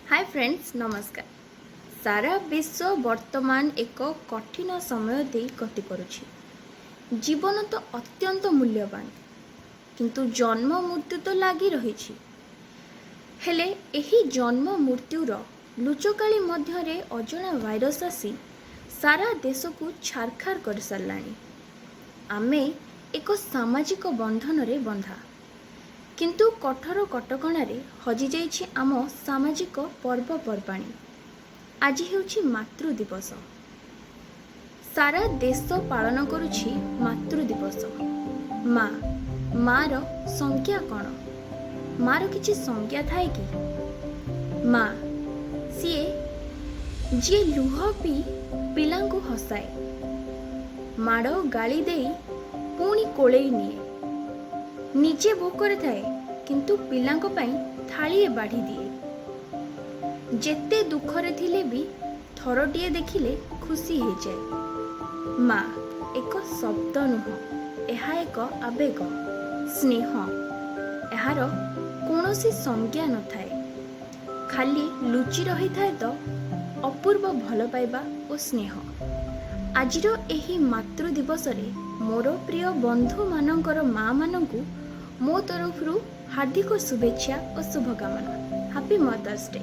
Hi friends, नमस्कार। सारा विश्व वर्तमान एक कठिन समय दे गति करुछि। जीवन तो अत्यंत मूल्यवान, किंतु जन्म मृत्यु तो लगी रही। हेले एही जन्म मृत्युर लुचकाली मध्यरे अजना भाइरस आसी सारा देश को छारखार कर सारलानी। आमे एक सामाजिक बंधन रे बंधा, किंतु कठोर कटकणारे हजि जाइछि आम सामाजिक पर्वपर्वाणी। आज हेउछि मातृ दिवस। सारा देश पालन करुछि मातृ दिवस। मार संज्ञा कौन? मार किछि संज्ञा थाए कि? माँ सीए जी लुह पी पिला को हसाए, माड़ गाली दे पुणी कोलेई निए, निजे भोकर थाए किंतु पिलांक पई थाळीए बाढ़ी दिए। जेते दुखरे थिले भी थरटिए देखिले खुशी हो जाए। माँ एक शब्द नुह, यह एक आवेग, स्नेह। यार कौनसी संज्ञा न थाए, खाली लुचि रही थाए तो अपूर्व भल पाइबा और स्नेह। आजिरो एही मातृ दिवस रे मोर प्रिय बंधु मानकर माँ मानंकु मो तरफ हार्दिक शुभेच्छा और शुभकामना। Happy mother's day.